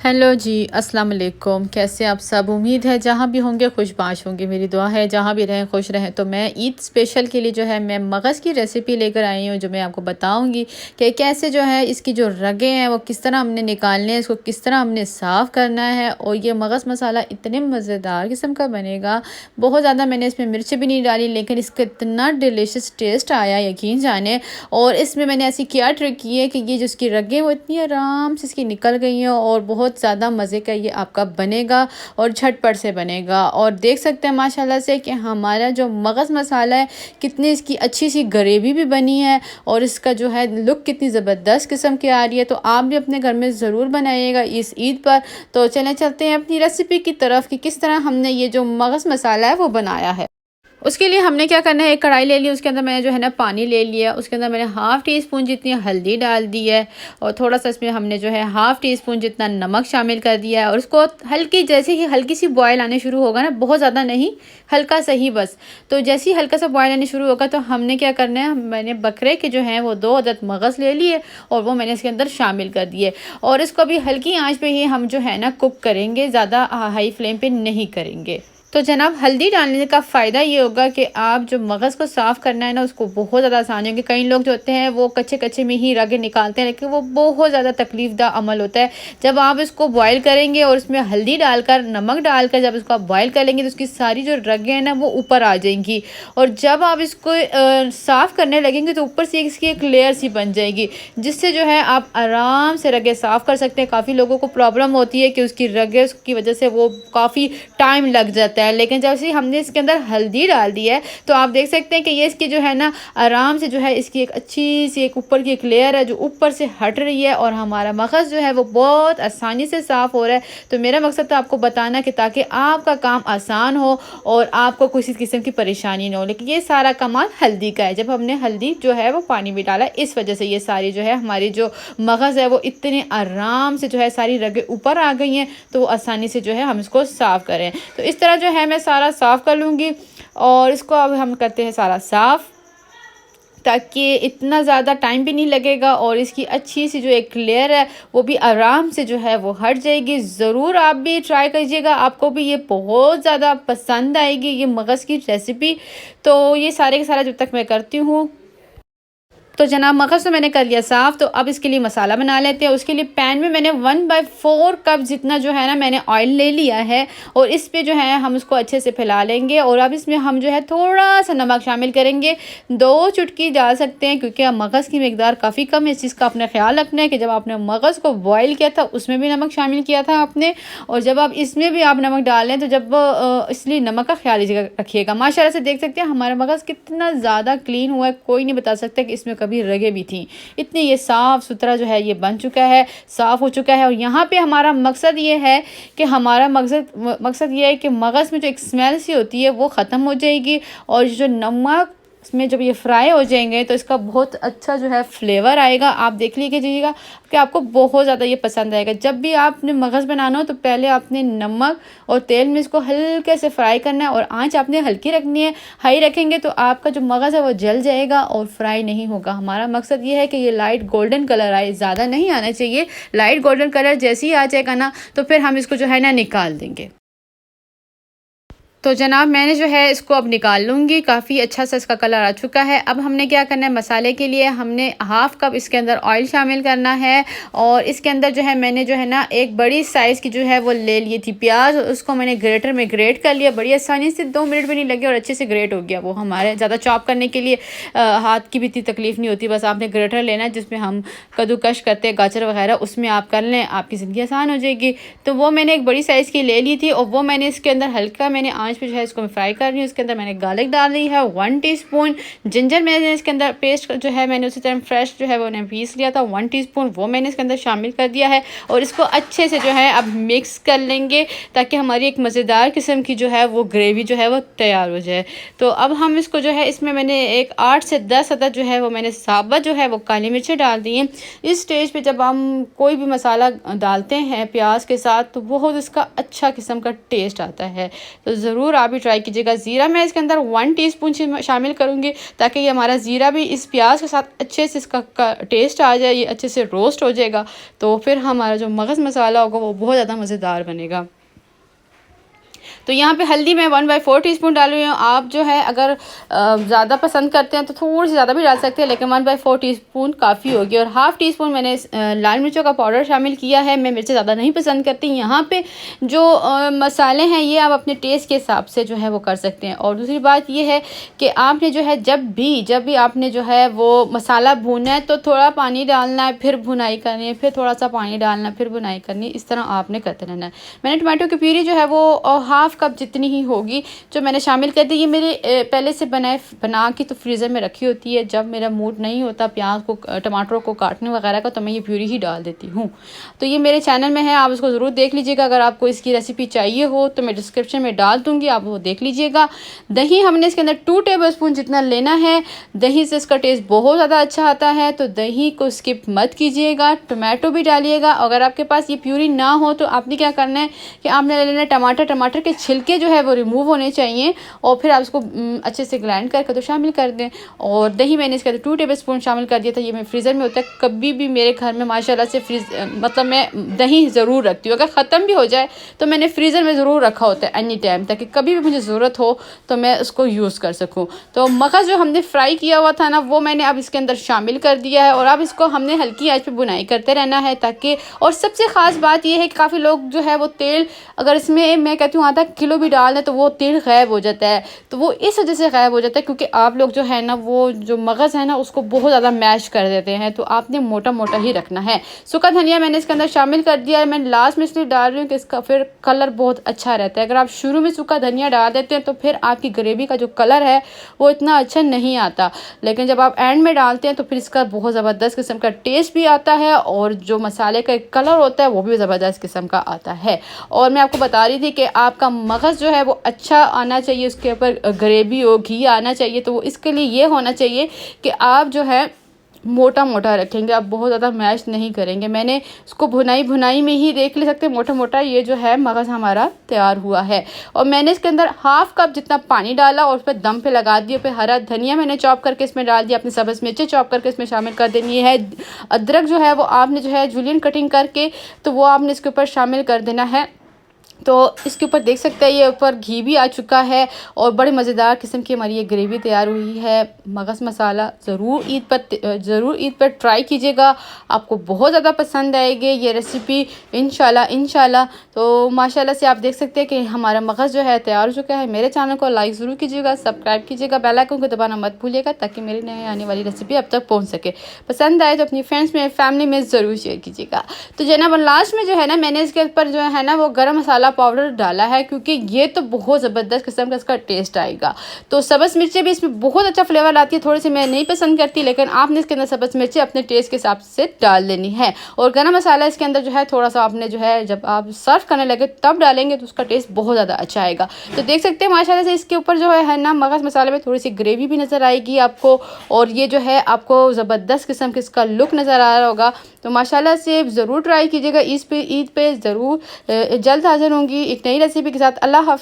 Hello जी, अस्सलाम वालेकुम। कैसे आप सब? उम्मीद है जहाँ भी होंगे खुशबाश होंगे। मेरी दुआ है जहाँ भी रहें खुश रहें। तो मैं ईद स्पेशल के लिए जो है मैं मगज़ की रेसिपी लेकर आई हूँ, जो मैं आपको बताऊँगी कि कैसे जो है इसकी जो रगें हैं वो किस तरह हमने निकालने हैं, इसको किस तरह हमने साफ़ करना है। और ये मगज़ मसाला इतने मज़ेदार किस्म का बनेगा, बहुत ज़्यादा मैंने इसमें मिर्च भी नहीं डाली, लेकिन इसका इतना डिलीशियस टेस्ट आया, यकीन जाने। और इसमें मैंने ऐसी क्या ट्रिक की है कि ये जो इसकी रगें वो इतनी आराम से इसकी निकल गई हैं और बहुत ज़्यादा मज़े का ये आपका बनेगा और झटपट से बनेगा। और देख सकते हैं माशाल्लाह से कि हमारा जो मगज़ मसाला है कितनी इसकी अच्छी सी ग्रेवी भी बनी है और इसका जो है लुक कितनी ज़बरदस्त किस्म की आ रही है। तो आप भी अपने घर में ज़रूर बनाइएगा इस ईद पर। तो चलें चलते हैं अपनी रेसिपी की तरफ कि किस तरह हमने ये जो मगज़ मसाला है वो बनाया है। उसके लिए हमने क्या करना है, एक कढ़ाई ले ली, उसके अंदर मैंने जो है ना पानी ले लिया, उसके अंदर मैंने हाफ़ टी स्पून जितनी हल्दी डाल दी है और थोड़ा सा इसमें हमने जो है हाफ़ टी स्पून जितना नमक शामिल कर दिया है। और उसको हल्की, जैसे ही हल्की सी बॉयल आने शुरू होगा ना, बहुत ज़्यादा नहीं, हल्का सा ही बस। तो जैसे ही हल्का सा बॉयल आने शुरू होगा तो हमने क्या करना है, मैंने बकरे के जो हैं वो 2 अदद मगज़ ले लिए और वो मैंने इसके अंदर शामिल कर दिए। और इसको भी हल्की आँच पे ही हम जो है ना कुक करेंगे, ज़्यादा हाई फ्लेम पे नहीं करेंगे। तो जनाब, हल्दी डालने का फ़ायदा ये होगा कि आप जो मगज़ को साफ़ करना है ना, उसको बहुत ज़्यादा आसानी होगी। कई लोग जो होते हैं वो कच्चे कच्चे में ही रगें निकालते हैं, लेकिन वो बहुत ज़्यादा तकलीफ़ दा अमल होता है। जब आप इसको बॉयल करेंगे और उसमें हल्दी डालकर, नमक डालकर जब इसको आप बॉयल कर लेंगे तो उसकी सारी जो रगें हैं ना वो ऊपर आ जाएंगी। और जब आप इसको साफ़ करने लगेंगे तो ऊपर से इसकी एक लेयर सी बन जाएगी, जिससे जो है आप आराम से रगें साफ़ कर सकते हैं। काफ़ी लोगों को प्रॉब्लम होती है कि उसकी रगें, उसकी वजह से वो काफ़ी टाइम लग जाता है। लेकिन जब से हमने इसके अंदर हल्दी डाल दी है तो आप देख सकते हैं कि ये इसकी जो है ना आराम से जो है इसकी एक अच्छी सी एक ऊपर की एक लेयर है जो ऊपर से हट रही है और हमारा मगज़ जो है वो बहुत आसानी से साफ़ हो रहा है। तो मेरा मकसद तो आपको बताना कि ताकि आपका काम आसान हो और आपको किसी किस्म की परेशानी ना हो। लेकिन ये सारा कमाल हल्दी का है। जब हमने हल्दी जो है वो पानी में डाला, इस वजह से ये सारी जो है हमारी जो मगज़ है वो इतने आराम से जो है सारी रगें ऊपर आ गई हैं, तो वो आसानी से जो है हम इसको साफ़ करें। तो इस तरह जो है मैं सारा साफ़ कर लूँगी और इसको अब हम करते हैं सारा साफ़, ताकि इतना ज़्यादा टाइम भी नहीं लगेगा और इसकी अच्छी सी जो एक लेयर है वो भी आराम से जो है वो हट जाएगी। ज़रूर आप भी ट्राई कीजिएगा, आपको भी ये बहुत ज़्यादा पसंद आएगी ये मगज़ की रेसिपी। तो ये सारे का सारा जब तक मैं करती हूँ, तो जनाब मगज़ तो मैंने कर लिया साफ़। तो अब इसके लिए मसाला बना लेते हैं। उसके लिए पैन में मैंने 1/4 कप जितना जो है ना मैंने ऑयल ले लिया है और इस पे जो है हम उसको अच्छे से फैला लेंगे। और अब इसमें हम जो है थोड़ा सा नमक शामिल करेंगे, 2 चुटकी डाल सकते हैं, क्योंकि अब मगज़ की मकदार काफ़ी कम है। इस चीज़ का आपने ख्याल रखना है कि जब आपने मगज़ को बॉयल किया था उसमें भी नमक शामिल किया था आपने, और जब आप इसमें भी आप नमक डाल लें तो जब इसलिए नमक का ख्याल रखिएगा। माशाल्लाह से देख सकते हैं हमारा मगज़ कितना ज़्यादा क्लीन हुआ है, कोई नहीं बता सकता कि इसमें कभी रगें भी थी। इतनी ये साफ़ सुथरा जो है ये बन चुका है, साफ़ हो चुका है। और यहाँ पे हमारा मकसद ये है कि हमारा मकसद ये है कि मगज़ में जो एक स्मेल सी होती है वो ख़त्म हो जाएगी और जो नमक इसमें जब ये फ्राई हो जाएंगे तो इसका बहुत अच्छा जो है फ्लेवर आएगा। आप देख लीजिएगा कि आपको बहुत ज़्यादा ये पसंद आएगा। जब भी आपने मगज़ बनाना हो तो पहले आपने नमक और तेल में इसको हल्के से फ्राई करना है और आंच आपने हल्की रखनी है। हाई रखेंगे तो आपका जो मगज़ है वो जल जाएगा और फ्राई नहीं होगा। हमारा मकसद ये है कि ये लाइट गोल्डन कलर आए, ज़्यादा नहीं आना चाहिए। लाइट गोल्डन कलर जैसे ही आ जाएगा ना तो फिर हम इसको जो है ना निकाल देंगे। तो जनाब मैंने जो है इसको अब निकाल लूँगी, काफ़ी अच्छा सा इसका कलर आ चुका है। अब हमने क्या करना है, मसाले के लिए हमने हाफ़ कप इसके अंदर ऑयल शामिल करना है और इसके अंदर जो है मैंने जो है ना एक बड़ी साइज़ की जो है वो ले ली थी प्याज, उसको मैंने ग्रेटर में ग्रेट कर लिया बड़ी आसानी से, 2 मिनट भी नहीं लगे और अच्छे से ग्रेट हो गया। वो हमारे ज़्यादा चॉप करने के लिए हाथ की भी इतनी तकलीफ़ नहीं होती, बस आपने ग्रेटर लेना है जिसमें हम कद्दूकश करते हैं गाजर वगैरह, उसमें आप कर लें, आपकी ज़िंदगी आसान हो जाएगी। तो वो मैंने एक बड़ी साइज़ की ले ली थी और वो मैंने इसके अंदर हल्का मैंने पे जो है इसको मैं फ्राई कर रही हूँ। इसके अंदर मैंने गार्लिक डाल दी है, 1 टीस्पून जिंजर मैंने इसके अंदर पेस्ट जो है मैंने उसी तरह फ्रेश जो है वो मैंने पीस लिया था, 1 टीस्पून वो मैंने इसके अंदर शामिल कर दिया है और इसको अच्छे से जो है अब मिक्स कर लेंगे ताकि हमारी एक मज़ेदार किस्म की जो है वो ग्रेवी जो है वो तैयार हो जाए। तो अब हम इसको जो है इसमें मैंने एक 8 से 10 अदद जो है वो मैंने साबुत जो है वो काली मिर्चें डाल दी हैं। इस स्टेज पे जब हम कोई भी मसाला डालते हैं प्याज के साथ तो बहुत इसका अच्छा किस्म का टेस्ट आता है। तो ज़रूर ज़रूर आप भी ट्राई कीजिएगा। ज़ीरा मैं इसके अंदर 1 टीस्पून शामिल करूँगी ताकि ये हमारा ज़ीरा भी इस प्याज के साथ अच्छे से इसका टेस्ट आ जाए, ये अच्छे से रोस्ट हो जाएगा। तो फिर हमारा जो मगज़ मसाला होगा वो बहुत ज़्यादा मज़ेदार बनेगा। तो यहाँ पे हल्दी मैं 1/4 टीस्पून डाल रही हूँ। आप जो है अगर ज़्यादा पसंद करते हैं तो थोड़ी सी ज़्यादा भी डाल सकते हैं, लेकिन 1/4 टीस्पून काफ़ी होगी। और हाफ़ टीस्पून मैंने लाल मिर्चों का पाउडर शामिल किया है। मैं मिर्चें ज़्यादा नहीं पसंद करती। यहाँ पे जो मसाले हैं ये आप अपने टेस्ट के हिसाब से जो है वो कर सकते हैं। और दूसरी बात ये है कि आपने जो है जब भी आपने जो है वो मसाला भूना है तो थोड़ा पानी डालना है, फिर भुनाई करनी है, फिर थोड़ा सा पानी डालना है, फिर भुनाई करनी है। इस तरह आपने करते रहना है। मैंने टमाटो की प्यूरी जो है वो हाफ़ कप जितनी ही होगी जो मैंने शामिल कर दी। ये मेरे पहले से बना के तो फ्रीज़र में रखी होती है। जब मेरा मूड नहीं होता प्याज को टमाटरों को काटने वगैरह का तो मैं ये प्यूरी ही डाल देती हूँ। तो ये मेरे चैनल में है, आप इसको ज़रूर देख लीजिएगा। अगर आपको इसकी रेसिपी चाहिए हो तो मैं डिस्क्रिप्शन में डाल दूँगी, आप वो देख लीजिएगा। दही हमने इसके अंदर 2 टेबलस्पून जितना लेना है। दही से इसका टेस्ट बहुत ज़्यादा अच्छा आता है, तो दही को स्किप मत कीजिएगा। टमाटो भी डालिएगा। अगर आपके पास ये प्यूरी ना हो तो आपने क्या करना है कि आपने ले लेना है टमाटर के छिलके जो है वो रिमूव होने चाहिए, और फिर आप इसको अच्छे से ग्राइंड करके तो शामिल कर दें। और दही मैंने इसके अंदर 2 टेबलस्पून शामिल कर दिया था। ये मैं फ्रीज़र में होता है, कभी भी मेरे घर में माशाल्लाह से मतलब मैं दही ज़रूर रखती हूँ। अगर ख़त्म भी हो जाए तो मैंने फ्रीज़र में ज़रूर रखा होता है एनी टाइम, ताकि कभी भी मुझे ज़रूरत हो तो मैं उसको यूज़ कर सकूँ। तो मगज़ जो हमने फ्राई किया हुआ था ना वो मैंने अब इसके अंदर शामिल कर दिया है, और अब इसको हमने हल्की आंच पे बुनाई करते रहना है ताकि। और सबसे ख़ास बात यह है कि काफ़ी लोग जो है वो तेल, अगर इसमें मैं कहती हूँ आधा किलो भी डाल दें तो वो तेल गायब हो जाता है। तो वो इस वजह से गायब हो जाता है क्योंकि आप लोग जो है ना वो जो मगज़ है ना उसको बहुत ज़्यादा मैश कर देते हैं। तो आपने मोटा मोटा ही रखना है। सूखा धनिया मैंने इसके अंदर शामिल कर दिया है। मैं लास्ट में इसलिए डाल रही हूँ कि इसका फिर कलर बहुत अच्छा रहता है। अगर आप शुरू में सूखा धनिया डाल देते हैं तो फिर आपकी ग्रेवी का जो कलर है वो इतना अच्छा नहीं आता, लेकिन जब आप एंड में डालते हैं तो फिर इसका बहुत ज़बरदस्त किस्म का टेस्ट भी आता है, और जो मसाले का कलर होता है वो भी ज़बरदस्त किस्म का आता है। और मैं आपको बता रही थी कि आपका मगज़ जो है वो अच्छा आना चाहिए, उसके ऊपर ग्रेवी हो, घी आना चाहिए। तो इसके लिए ये होना चाहिए कि आप जो है मोटा मोटा रखेंगे, आप बहुत ज़्यादा मैश नहीं करेंगे। मैंने इसको भुनाई में ही देख ले सकते मोटा मोटा ये जो है मगज़ हमारा तैयार हुआ है। और मैंने इसके अंदर हाफ़ कप जितना पानी डाला और उस पर दम पे लगा दिया। फिर हरा धनिया मैंने चॉप करके इसमें डाल दिया, अपनी सब्ज़ मिर्चें चॉप करके इसमें शामिल कर देनी है। अदरक जो है वो आपने जो है जूलियन कटिंग करके तो वो आपने इसके ऊपर शामिल कर देना है। तो इसके ऊपर देख सकते हैं ये ऊपर घी भी आ चुका है, और बड़े मज़ेदार किस्म की हमारी ये ग्रेवी तैयार हुई है। मगज़ मसाला ज़रूर ईद पर ट्राई कीजिएगा, आपको बहुत ज़्यादा पसंद आएगी ये रेसिपी इंशाल्लाह। तो माशाल्लाह से आप देख सकते हैं कि हमारा मगज़ जो है तैयार हो चुका है। मेरे चैनल को लाइक ज़रूर कीजिएगा, सब्सक्राइब कीजिएगा, बेल आइकन को दबाना मत भूलिएगा ताकि मेरी नए आने वाली रेसिपी अब तक पहुँच सके। पसंद आए तो अपनी फ्रेंड्स में फैमिली में ज़रूर शेयर कीजिएगा। तो जनाब लास्ट में जो है ना मैंने इसके ऊपर जो है ना वो गर्म मसाला पाउडर डाला है, क्योंकि ये तो बहुत ज़बरदस्त किस्म का इसका टेस्ट आएगा। तो सब्ज़ मिर्चें भी इसमें बहुत अच्छा फ्लेवर आती है। थोड़ी सी मैं नहीं पसंद करती, लेकिन आपने इसके अंदर सब्ज़ मिर्चें अपने टेस्ट के हिसाब से डाल लेनी है। और गरम मसाला इसके अंदर जो है थोड़ा सा आपने जो है जब आप सर्व करने लगे तब डालेंगे तो उसका टेस्ट बहुत ज़्यादा अच्छा आएगा। तो देख सकते हैं माशाल्लाह से इसके ऊपर जो है ना मगज़ मसाले में थोड़ी सी ग्रेवी भी नज़र आएगी आपको, और ये जो है आपको ज़बरदस्त किस्म का इसका लुक नज़र आ रहा होगा। तो माशाल्लाह से ज़रूर ट्राई कीजिएगा। ईद पे ज़रूर जल्द हाज़िर होंगी एक नई रेसिपी के साथ। अल्लाह हाफ़िज़।